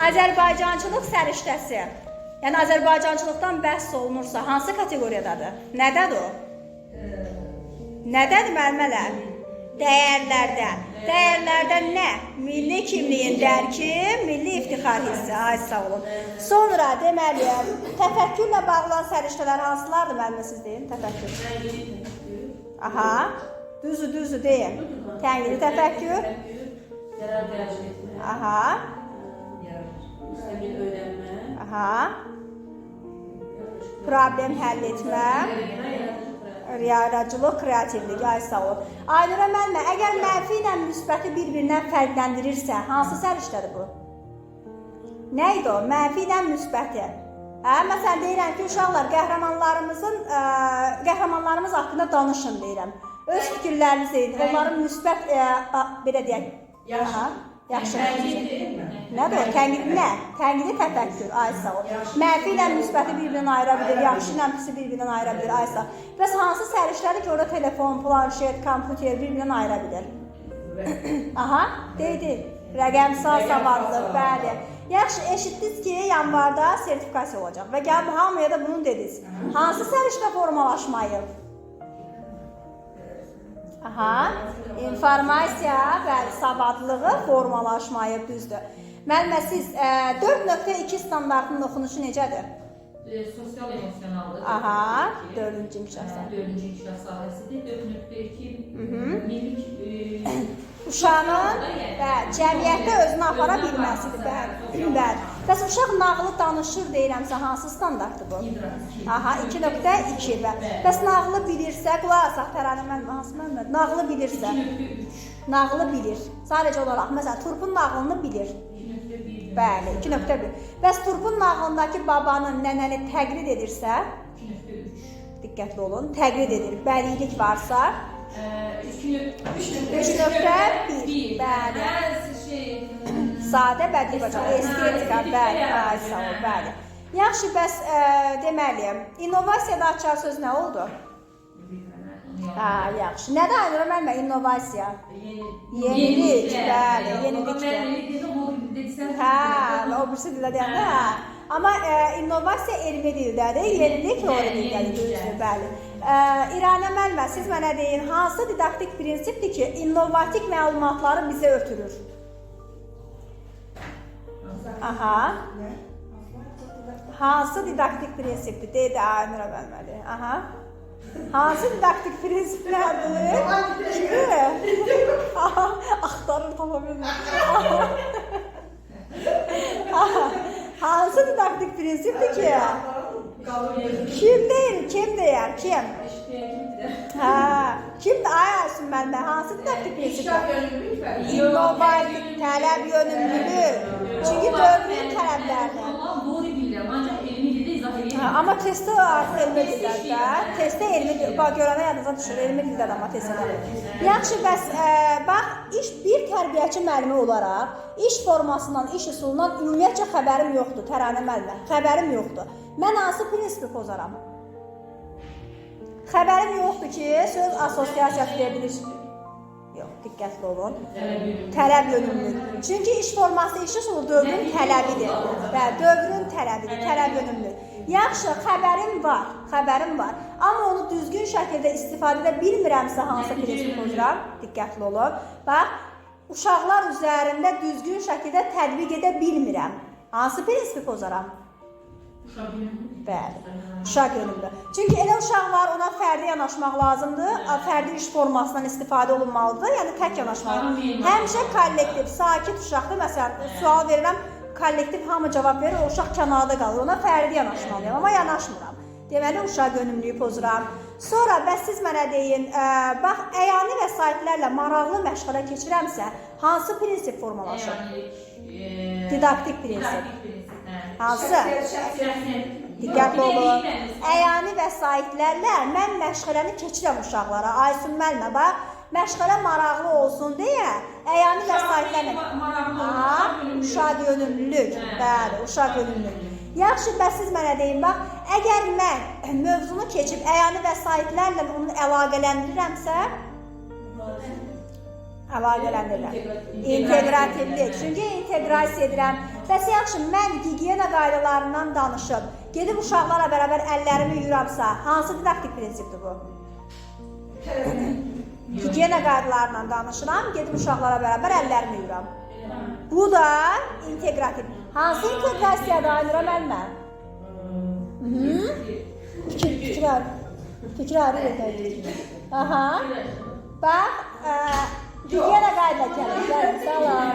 Azərbaycançılıq səriştəsi, yəni Azərbaycançılıqdan bəhs olunursa, hansı kateqoriyadadır? Nədədir o? Nədədir müəllimələr? Dəyərlərdən. Dəyərlərdən nə? Milli kimliyin dərki, milli iftixar hissi. Ay sağ olun. Sonra deməli, təfəkkürlə bağlı səriştələr hansılardır müəllimə siz deyin? Təfəkkür. Aha. Düzdür deyin. Tənqidi təfəkkür. Aha. Aha. Problem həll etmə. Riyaracılıq, kreativlik, ay sağ olun. Aynurə müəllimə, əgər mənfi ilə müsbəti bir-birindən fərqləndirirsə, hansı səriştədir bu? Nə idi o? Mənfi ilə müsbəti. Məsələn, deyirəm ki, uşaqlar, qəhrəmanlarımız haqqında danışın deyirəm. Öz fikirləriniz deyin, onların müsbət, belə deyək. Yaxşı. Nədir o? Tənqidi nə? Tənqidi təfəkkür, ay sağ ol. Mənfi ilə müsbəti bir-birindən ayıra bilir, yaxşı ilə pisi bir-birindən ayıra bilir, ay sağ ol. Bəs hansı səriştədir ki, orada telefon, planşet, kompüter bir-birindən ayıra bilir? Aha, deyil. Rəqəmsal savadlıq, bəli. Yaxşı, eşitdiniz ki, yanvarda sertifikasiya olacaq və gəlib hamıya da bunu dediniz. Hansı səriştə formalaşmayıb? Aha, informasiya və savadlığı formalaşmayıb, düzdür. Müəllimə, siz 4.2 standartının oxunuşu necədir? Sosial emosionaldır. Aha, 4-cü inkişaf. 4-cü inkişaf sahəsidir. 4.2 millik uşağın cəmiyyətdə özünü apara bilməsidir. Bəli. Bəs uşaq nağılı danışır deyirəmsə, hansı standartdır bu? Aha, 2.2. Bəs nağılı bilirsə, qulaq asaq tərənnümən, hansı mənmədir? Nağılı bilirsə. 2.3. Nağılı bilir. Sadəcə olaraq, məsələn, Turpun nağılını bilir. Bəli, 2.1. Bəs Turpun nağılındakı babanın nənəni təqlid edirsə? 2.3. Diqqətli olun, təqlid edir. Bəlilik varsa? 3.1. Bəli. Sadə bədii bacarıq, estetika, bəli, sağ ol, bəli. Yaxşı, bəs deməli, innovasiyada açar söz nə oldu? Yaxşı. Nədə Aynurə müəllimə innovasiya? Yenilik, bəli, yenilikdir. O birisi dildə deyəndə, amma innovasiya elmi dildədir, yenilik teori dildədir, düzdür, bəli. İranə müəllimə, siz mənə deyin, hansı didaktik prinsipdir ki, innovatik məlumatları bizə ötürür? Aha. Hansı didaktik prinsipdir? Deyir də Aynurə müəllimədir. Aha. Hansı didaktik prinsiplərdir? Axtarır, tapa bilmir. Hansı didaktik prinsipdir ki? Kim deyir, kim deyər, kim? Kimdir? Ay Aysun müəllimə, hansı didaktik prinsipdir? İnnovativ, tələb yönümlülük. Çünki dövrün tələblərini. Doğru bilirəm, ancaq elmi dildə izah edirəm. Amma testdə artıq elmi dildə, testdə elmi dildə, görənə yadınıza düşür, elmi dildə də amma testdə. Yaxşı, bəs, bax, bir tərbiyəçi müəllimi olaraq, iş formasından, iş üsulundan ümumiyyətcə xəbərim yoxdur, Təranə müəllimə, xəbərim yoxdur. Mən hansı prinsipi pozaram? Xəbərim yoxdur ki, söz assosiasiyası deyə bilir. Yox, diqqətli olun. Tələb yönümlülük. Çünki iş forması, iş üsulu dövrün tələbidir. Və dövrün tələbidir, tələb yönümlülük. Yaxşı, xəbərim var. Amma onu düzgün şəkildə istifadə edə bilmirəmsə hansı prinsipi pozuram? Diqqətli olun. Bax, uşaqlar üzərində düzgün şəkildə tətbiq edə bilmirəm. Hansı prinsipi pozaram? Bəli, uşaq yönümlü. Çünki elə uşaq var, ona fərdi yanaşmaq lazımdır, fərdi iş formasından istifadə olunmalıdır, yəni tək yanaşmaq. Həmişə kollektiv, sakit uşaqdır. Məsələn, sual verirəm, kollektiv hamı cavab verir, o uşaq kənarda qalır, ona fərdi yanaşmalıyam, amma yanaşmıram. Deməli, uşaq yönümlüyü pozuram. Sonra, bəs siz mənə deyin, bax, əyani vəsaitlərlə maraqlı məşğələ keçirəmsə, hansı prinsip formalaşır? Didaktik prinsip. Hansı? Diqqətli olun. Əyani vəsaitlərlə mən məşğələni keçirəm uşaqlara. Aysun müəllimə, bax, məşğələ maraqlı olsun deyə, əyani vəsaitlərlə. Uşaq yönümlülük. Bəli, uşaq yönümlülük. Yaxşı, bəs siz mənə deyin, bax, əgər mən mövzunu keçib əyani vəsaitlərlə onu əlaqələndirirəmsə, Əlaqələndirirəm. İnteqrativlik. Çünki inteqrasiya edirəm. Bəs yaxşı, mən gigiyena qaydalarından danışıb, gedib uşaqlarla bərabər əllərimi yuyuramsa, hansı didaktik prinsipdir bu? Gigiyena qaydalarından danışıram, gedib uşaqlarla bərabər əllərimi yuyuram. Bu da inteqrativ. Hansı inteqrasiyadır Aynura müəllimə? Fikir edək. Aha. Bax, gigiyena qayda gəlin. Salam.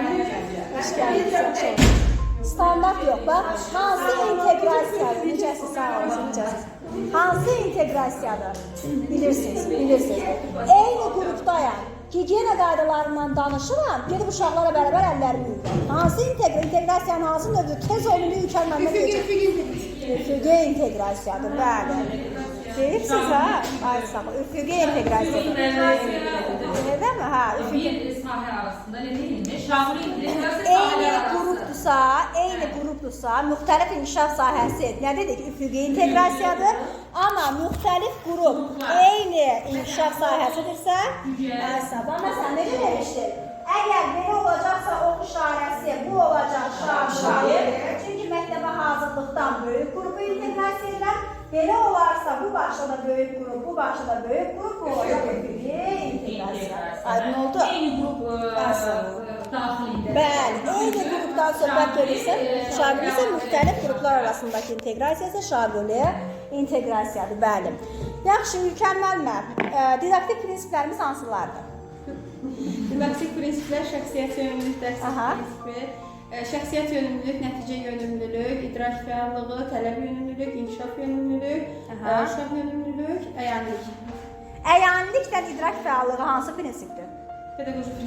Hoş gəldiniz. Standart yox. Bax, hansı inteqrasiyadır? Necəsiz? Sağ olun, necəsiz? Hansı inteqrasiyadır? Bilirsiniz. Eyni qrupdayam. Gigiyena qaydalarından danışıram, gedib uşaqlara bərabər əllərimi yuyuram. Hansı inteqrasiyanın hansı növü? Tez olun, ülkəlməndə deyəcək. Üfüqi inteqrasiyadır, bəli. Deyibsiz, hə? Ay sağ ol, üfüqi inteqrasiyadır. Elə mi? Hə, üfüqi. Bir sahə arasında ne deyilmiş? Şamlı integrasiya Eyni qrupdursa, müxtəlif inkişaf sahəsi, nə dedik? Üfüqi inteqrasiyadır. Amma müxtəlif qrup eyni inkişaf sahəsidirsə, məsələn, necə demişdir? Əgər belə olacaqsa, ox işarəsi, bu olacaq şair. Çünki məktəbə hazırlıqdan böyük qrupu inteqrasiya edirəm. Belə olarsa, bu başda da böyük qrup, bu başda da böyük qrup, bu olacaq üfüqi inteqrasiya. Aydın oldu? Eyni qrup daxilində. Bəli, eyni qrupdan söhbət gedirsə, şaquli isə müxtəlif qruplar arasındakı inteqrasiya isə şaquli inteqrasiyadır, bəli. Yaxşı, Ülkən müəllimə, didaktik prinsiplərimiz hansılardır? Didaktik prinsiplər şəxsiyyət yönümlülük, dərs prinsipi, şəxsiyyət yönümlülük, nəticə yönümlülük, idrak fəallığı, tələb yönümlülük, inkişaf yönümlülük, uşaq yönümlülük, əyanlik. Əyanliklə idrak fəallığı hansı prinsipdir?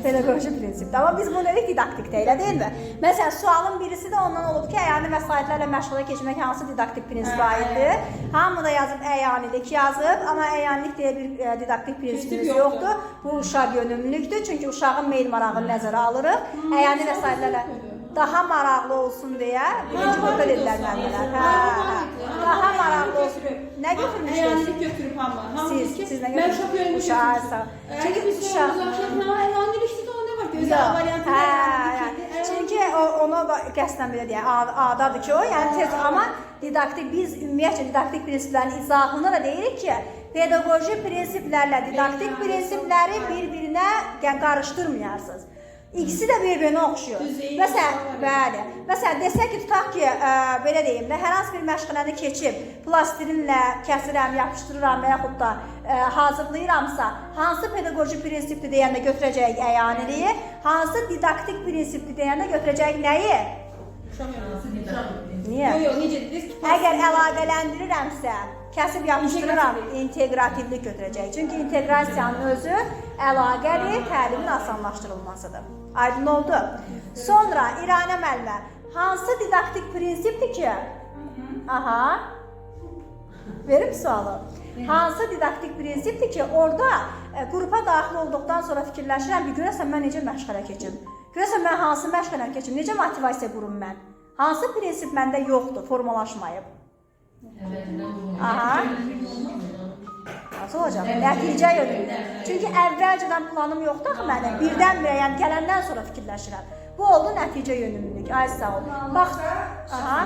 Pedaqoji prinsipdir. Amma biz bunu dedik didaktikdə, elə deyilmi? Məsələn, sualın birisi də ondan olub ki, əyani vəsaitlərlə məşğulə keçmək hansı didaktik prinsipə aiddir? Hamı da yazıb əyanilik yazıb, amma əyanlik deyə bir didaktik prinsipimiz yoxdur. Bu uşaq yönümlülükdür, çünki uşağın meyl marağını nəzərə alırıq. Əyani vəsaitlərlə daha maraqlı olsun deyə birinci qrupa dedilər müəllimlər. Daha maraqlı olsun. Nə götürmüşdünüz? Əyanlik götürüb hamı. Siz nə götürmüşdünüz? Çünki uşaq... Əyanlikdə o nə var? Gözəl variantı. Çünki onu qəsdən belə deyək, adadır ki o, yəni tez, amma didaktik, biz ümumiyyətcə didaktik prinsiplərin izahını da deyirik ki, pedaqoji prinsiplərlə didaktik prinsipləri bir-birinə qarışdırmayarsınız. İkisi də bir-birinə oxşuyur. Məsələn, desək ki, tutaq ki, belə deyim də, hər hansı bir məşğələni keçib, plastirinlə kəsirəm, yapışdırıram və yaxud da hazırlayıramsa, hansı pedaqoji prinsipdir deyəndə götürəcəyik əyaniliyi, hansı didaktik prinsipdir deyəndə götürəcəyik nəyi? Niyə? Necə dediniz? Əgər əlaqələndirirəmsə, kəsib yapışdırıram, inteqrativlik götürəcək. Çünki inteqrasiyanın özü əlaqədir, təlimin asanlaşdırılmasıdır. Aydın oldu. Sonra İranə müəllimə, hansı didaktik prinsipdir ki? Aha. Verim sualı. Hansı didaktik prinsipdir ki, orada qrupa daxil olduqdan sonra fikirləşirəm ki, görəsən mən necə məşğələ keçim? Görəsən mən hansı məşğələ keçim? Necə motivasiya qurum mən? Hansı prinsip məndə yoxdur, formalaşmayıb? Aha. Nasıl olacaq? Nəticə yönümlü. Çünki əvvəlcədən planım yoxdur axı mənim. Birdən-birə, yəni gələndən sonra fikirləşirəm. Bu oldu nəticə yönümlülük. Ay sağ ol. Bax, aha.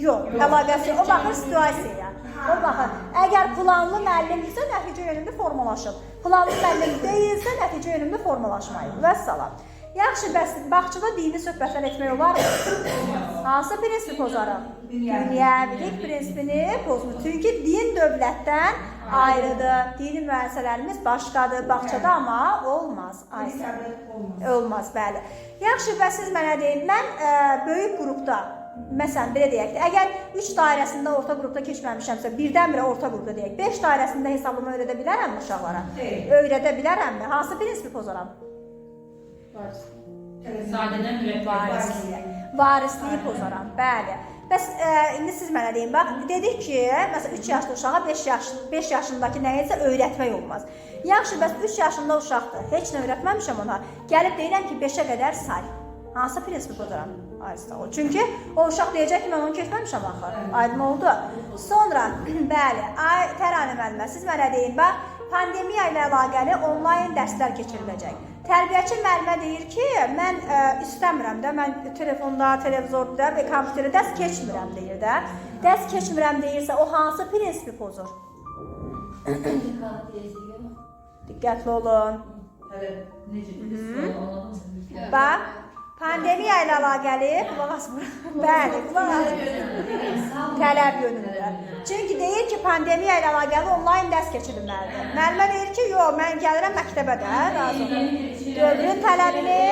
Yox, əlaqəsi. O baxır situasiyaya. O baxır. Əgər planlı müəllimdirsə, nəticə yönümlü formalaşıb. Planlı müəllim deyilsə, nəticə yönümlü formalaşmayıb. Vəssalam. Yaxşı, bəs bağçada dini söhbətlər etmək olar mı? Hansı prinsipi pozarım? Dünyəvilik prinsipini pozmur. Çünki din dövlətdən ayrıdır. Dini müəssisələrimiz başqadır. Bağçada amma olmaz. Olmaz, bəli. Yaxşı, bəs siz mənə deyin, mən böyük qrupda, məsələn, belə deyək də, əgər 3 dairəsində orta qrupda keçməmişəmsə, birdən-birə orta qrupda deyək, 5 dairəsində hesablama öyrədə bilərəmmi uşaqlara? Öyrədə bilərəmmi? Hansı prinsipi pozaram? Sadədən mürəkkəb. Varisliyi pozaram, bəli. Bəs indi siz mənə deyin, bax, dedik ki, məsələn 3 yaşlı uşağa 5 yaşındakı nəyisə öyrətmək olmaz. Yaxşı, bəs 3 yaşında uşaqdır, heç nə öyrətməmişəm ona. Gəlib deyirəm ki, 5-ə qədər say. Hansı prinsipi pozaram? Çünki o uşaq deyəcək ki, mən onu keçməmişəm axı. Aydın oldu. Sonra, bəli, Təranə müəllimə, siz mənə deyin, bax, pandemiya ilə əlaqəli onlayn dərslər keçiriləcək. Tərbiyəçi müəllimə deyir ki, mən istəmirəm də, mən telefonda, televizorda və kompüterdə dərs keçmirəm deyir də. Dərs keçmirəm deyirsə, o hansı prinsipi pozur? Diqqətli olun. Bax, pandemiya ilə əlaqəli, qulaq asmır. Bəli, qulaq asmır. Tələb yönümlü. Çünki deyir ki, pandemiya ilə əlaqəli onlayn dərs keçirilməlidir. Müəllimə deyir ki, yox, mən gəlirəm məktəbə də, razı olun. Dövrün tələbini,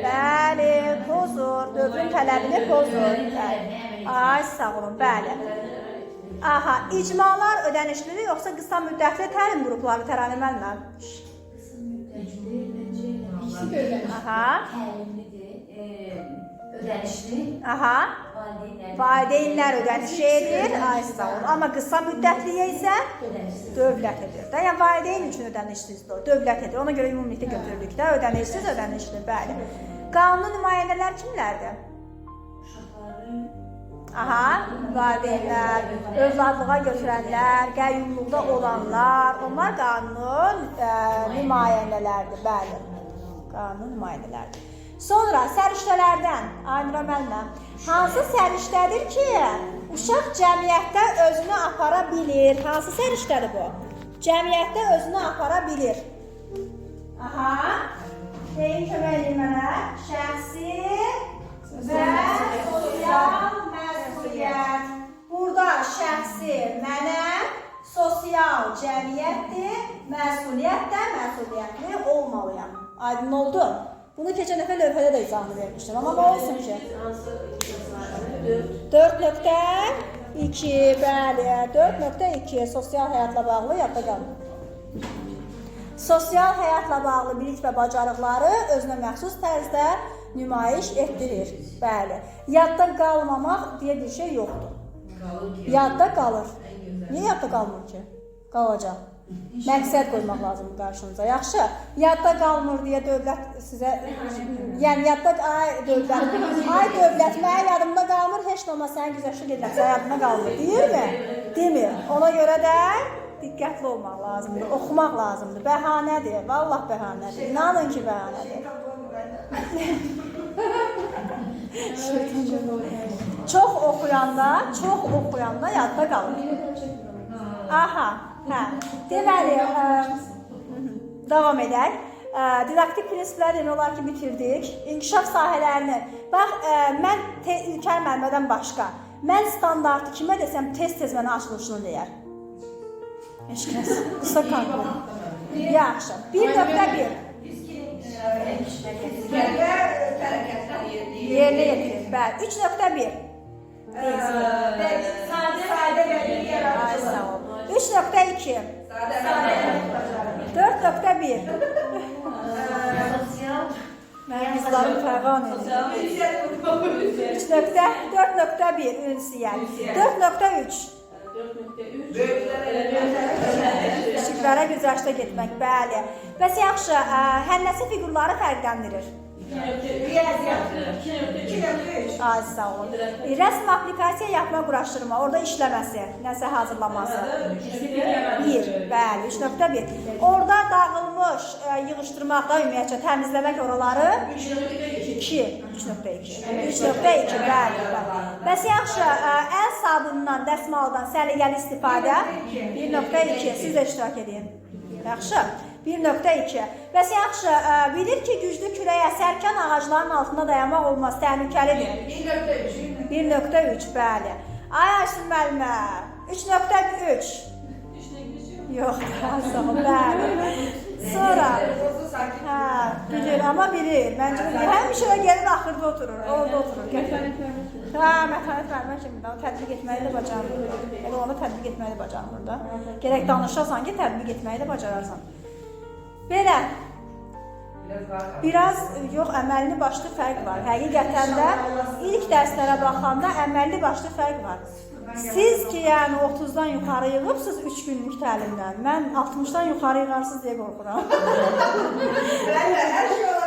bəli, pozur. Dövrün tələbini pozur. Ay, sağ olun, bəli. Aha, icmalar ödənişlidir, yoxsa qısa müddətli təlim qrupları Təranə müəllimə? Aha. Ödənişli. Aha. Valideynlər ödəniş edir, ay sağ olun. Amma qısa müddətliyə isə dövlət edir. Yəni valideyn üçün ödənişsizdir o, dövlət edir. Ona görə ümumilikdə götürülük də ödənişsiz, ödənişli, bəli. Qanuni nümayəndələr kimlərdir? Aha, valideynlər, övladlığa götürənlər, qəyyumluqda olanlar, onlar qanun nümayəndələrdir, bəli. Qanun nümayəndələrdir. Sonra səriştələrdən, Aynura müəllimə, hansı səriştədir ki, uşaq cəmiyyətdə özünü apara bilir? Hansı səriştədir bu? Cəmiyyətdə özünü apara bilir. Aha, deyin kömək edin mənə. Şəxsi və sosial məsuliyyət. Burada şəxsi mənəm, sosial cəmiyyətdir, məsuliyyət də məsuliyyətli olmalıyam. Aydın oldu? Bunu keçən dəfə lövhədə də izahını vermişdim, amma nə olsun ki? 4.2, bəli, 4.2 sosial həyatla bağlı yadda qalın. Sosial həyatla bağlı bilik və bacarıqları özünə məxsus tərzdə nümayiş etdirir, bəli. Yadda qalmamaq deyə bir şey yoxdur. Yadda qalır. Niyə yadda qalmır ki? Qalacaq. Məqsəd qoymaq lazımdır qarşınıza. Yaxşı, yadda qalmır deyə dövlət sizə, yəni yadda, ay dövlət, mənə yadımda qalmır, heç nə olmaz, səni güzəşlik edirəm, sənə yadımda qalmır, deyirmi? Demir. Ona görə də diqqətli olmaq lazımdır, oxumaq lazımdır. Bəhanədir, vallah bəhanədir. İnanın ki, bəhanədir. Çox oxuyanda yadda qalır. Aha. Hə, deməli, davam edək. Didaktik prinsipləri demək olar ki, bitirdik. İnkişaf sahələrini. Bax, mən İlker müəllimədən başqa. Mən standartı kimə desəm, tez-tez mənə açılışını deyər. Heç kəs. Qısa kontrol. Yaxşı. 1.1. Yerinə yetirir. Bəli. 3.1. Sadə və bir yaradıcı. 3.2 4.1 Mənim qızlarım fərqan edir. 4.1 ünsiyyət. 4.3 Kiçiklərə güzəştə getmək, bəli. Bəs yaxşı, həndəsə fiqurları fərqləndirir. Az sağ olun. Rəsm aplikasiya yapma, quraşdırma, orada işləməsi, nəsə hazırlaması. 1, bəli, 3.1. Orada dağılmış, yığışdırmaqda ümumiyyətcə təmizləmək oraları 2, 3.2. 3.2, bəli. Bəs yaxşı, əl sabunundan, dəsmaldan səliqəli istifadə 1.2. Siz də iştirak edin. Yaxşı. 1.2. Bəs yaxşı, bilir ki, güclü küləyə əsərkən ağacların altında dayanmaq olmaz, təhlükəlidir. 1.3, bəli. Ay Ayşin müəllimə, 3.3. Yox, sağ ol, bəli. Sonra, bilir, amma bilir. Məncə bilir. Həmişə gəlir, axırda oturur, orada oturur. Mətanət müəllimə kimi də tətbiq etməyi də bacarmır. Elə onu tətbiq etməyi də bacarmır da. Gərək danışasan ki, tətbiq etməyi də bacararsan. Belə, biraz, yox, əməlli başlı fərq var. Həqiqətən də ilk dərslərə baxanda əməlli başlı fərq var. Siz ki, yəni 30-dan yuxarı yığıbsınız 3 günlük təlimdən. Mən 60-dan yuxarı yığarsınız deyə qorxuram. Bəli, hər şey olar.